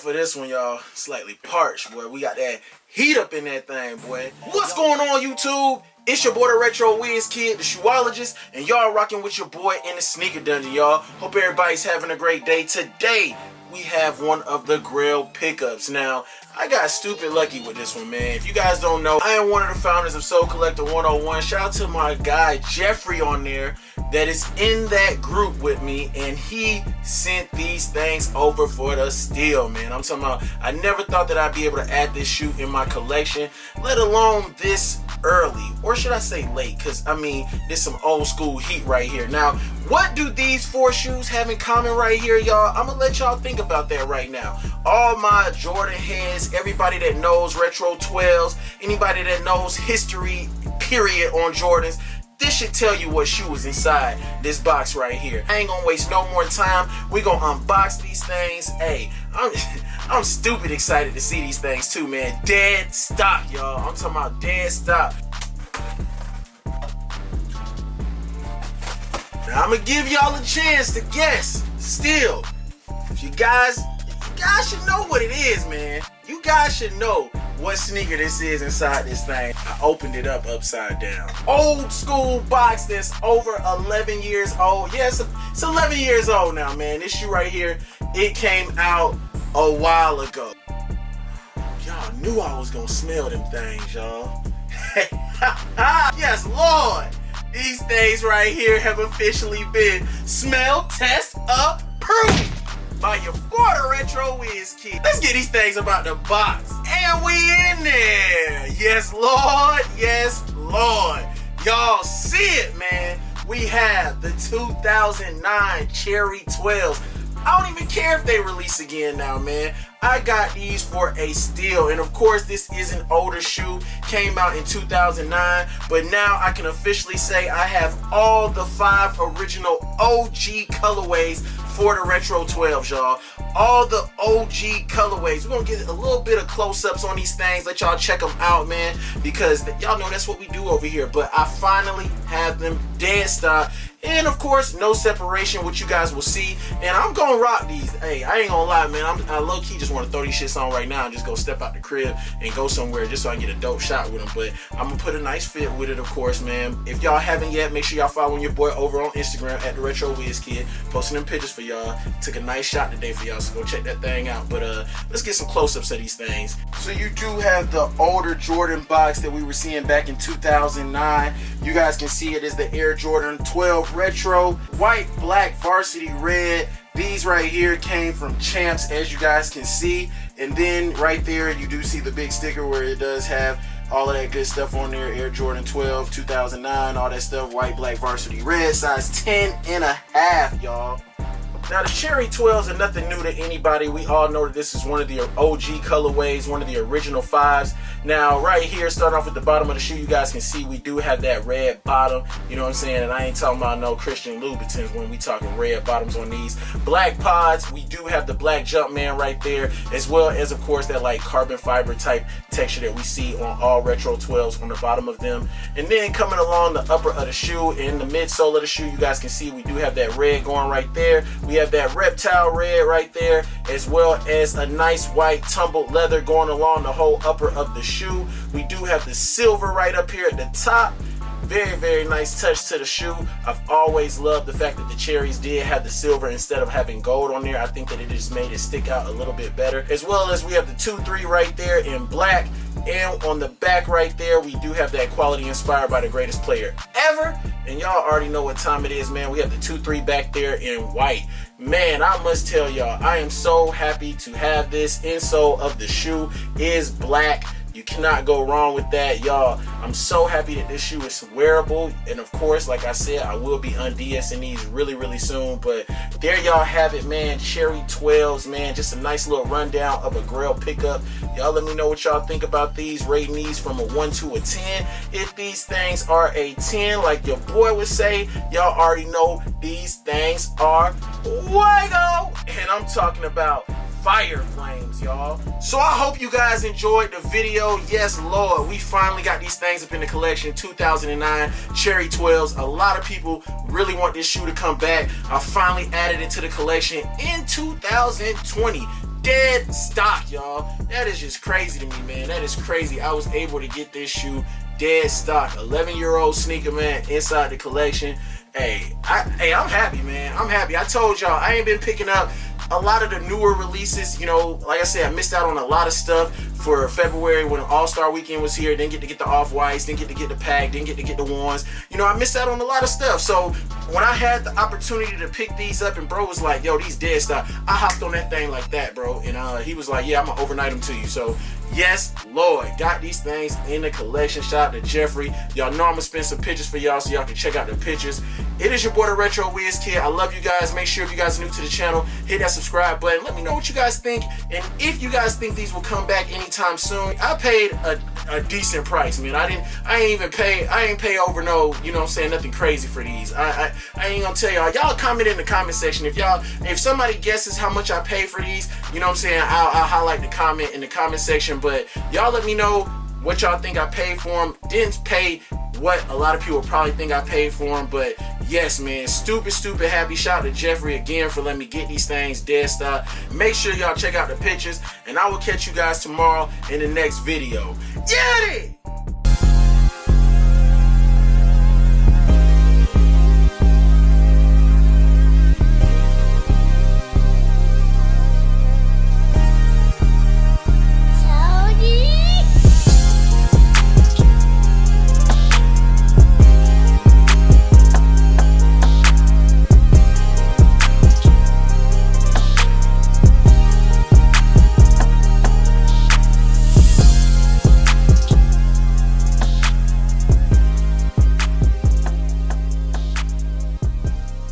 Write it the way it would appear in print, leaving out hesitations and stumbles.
for this one, y'all. Slightly parched, boy. We got that heat up in that thing, boy. What's going on, YouTube? It's your boy, DaRetroWizKid, the shoeologist, and y'all rocking with your boy in the sneaker dungeon, y'all. Hope everybody's having a great day. Today, we have one of the Grail pickups. Now, I got stupid lucky with this one, man. If you guys don't know, I am one of the founders of Soul Collector 101. Shout out to my guy, Jeffrey, on there that is in that group with me, and he sent these things over for the steal, man. I'm talking about, I never thought that I'd be able to add this shoe in my collection, let alone this early, or should I say late, because I mean, there's some old school heat right here. Now, what do these four shoes have in common right here, y'all? I'm gonna let y'all think about that right now. All my Jordan heads, everybody that knows retro 12s, anybody that knows history, period, on Jordans, this should tell you what shoe is inside this box right here. I ain't gonna waste no more time. We gonna unbox these things. Hey, I'm stupid excited to see these things too, man. Dead stock, y'all. I'm talking about dead stock. Now I'm gonna give y'all a chance to guess. Still, you guys should know what it is, man. You guys should know what sneaker this is inside this thing. I opened it up upside down. Old school box that's over 11 years old. Yeah, it's 11 years old now, man. This shoe right here, it came out a while ago. Y'all knew I was gonna smell them things, y'all. Yes, Lord. These things right here have officially been smell test approved by your boy DaRetroWizKid. Let's get these things about the box. And we in there. Yes, Lord. Yes, Lord. Y'all see it, man. We have the 2009 Cherry 12s. I don't even care if they release again now, man. I got these for a steal. And of course, this is an older shoe. Came out in 2009. But now I can officially say I have all the 5 original OG colorways for the Retro 12s, y'all. All the OG colorways. We're gonna get a little bit of close-ups on these things. Let y'all check them out, man. Because y'all know that's what we do over here. But I finally have them dead stock. And of course, no separation, which you guys will see. And I'm gonna rock these. Hey, I ain't gonna lie, man. I low-key just want to throw these shits on right now and just go step out the crib and go somewhere just so I can get a dope shot with them. But I'm gonna put a nice fit with it, of course, man. If y'all haven't yet, make sure y'all following your boy over on Instagram at DaRetroWizKid. Posting them pictures for y'all. Took a nice shot today for y'all, so go check that thing out. But let's get some close-ups of these things. So you do have the older Jordan box that we were seeing back in 2009. You guys can see it is the Air Jordan 12 Retro, white, black, varsity red. These right here came from Champs, as you guys can see. And then right there, you do see the big sticker where it does have all of that good stuff on there. Air Jordan 12, 2009, all that stuff. White, black, varsity red, size 10.5, y'all. Now, the Cherry 12s are nothing new to anybody. We all know that this is one of the OG colorways, one of the original 5s. Now, right here, starting off at the bottom of the shoe, you guys can see we do have that red bottom. You know what I'm saying? And I ain't talking about no Christian Louboutins when we talking red bottoms on these. Black pods, we do have the black Jumpman right there, as well as, of course, that like carbon fiber type texture that we see on all Retro 12s on the bottom of them. And then coming along the upper of the shoe, in the midsole of the shoe, you guys can see we do have that red going right there. We have that reptile red right there, as well as a nice white tumbled leather going along the whole upper of the shoe. We do have the silver right up here at the top. Very, very nice touch to the shoe. I've always loved the fact that the Cherries did have the silver instead of having gold on there. I think that it just made it stick out a little bit better. As well as we have the 2-3 right there in black. And on the back right there, we do have that quality inspired by the greatest player ever. And y'all already know what time it is, man. We have the 2-3 back there in white. Man, I must tell y'all, I am so happy to have this. Insole of the shoe is black. You cannot go wrong with that, y'all. I'm so happy that this shoe is wearable. And of course, like I said, I will be un-DSing these really, really soon. But there y'all have it, man. Cherry 12s, man. Just a nice little rundown of a Grail pickup. Y'all let me know what y'all think about these. Rating these from a 1 to a 10. If these things are a 10, like your boy would say, y'all already know these things are Fuego. And I'm talking about fire flames, y'all. So I hope you guys enjoyed the video. Yes, Lord, we finally got these things up in the collection. 2009 Cherry 12s. A lot of people really want this shoe to come back. I finally added it to the collection in 2020. dead stock, y'all. That is just crazy to me, man. That is crazy. I was able to get this shoe dead stock. 11-year-old sneaker, man, inside the collection. Hey, I'm happy, man. I'm happy. I told y'all I ain't been picking up a lot of the newer releases. You know, like I said, I missed out on a lot of stuff for February when All-Star Weekend was here. Didn't get to get the Off-Whites, didn't get to get the Pack, didn't get to get the ones. You know, I missed out on a lot of stuff. So when I had the opportunity to pick these up and bro was like, yo, these dead stock, I hopped on that thing like that, bro. And he was like, yeah, I'm gonna overnight them to you. So yes, Lord, got these things in the collection. Shout out to Jeffrey. Y'all know I'm gonna spend some pictures for y'all so y'all can check out the pictures. It is your boy, DaRetroWizKid. I love you guys. Make sure if you guys are new to the channel, hit that subscribe button. Let me know what you guys think. And if you guys think these will come back anytime soon, I paid a decent price, man. I ain't pay over no, you know what I'm saying, nothing crazy for these. I ain't gonna tell y'all. Y'all comment in the comment section. If somebody guesses how much I paid for these, you know what I'm saying, I'll highlight the comment in the comment section. But y'all let me know what y'all think I paid for them. Didn't pay what a lot of people probably think I paid for them, but yes, man, stupid happy. Shout out to Jeffrey again for letting me get these things dead stock. Make sure y'all check out the pictures, and I will catch you guys tomorrow in the next video. Get it!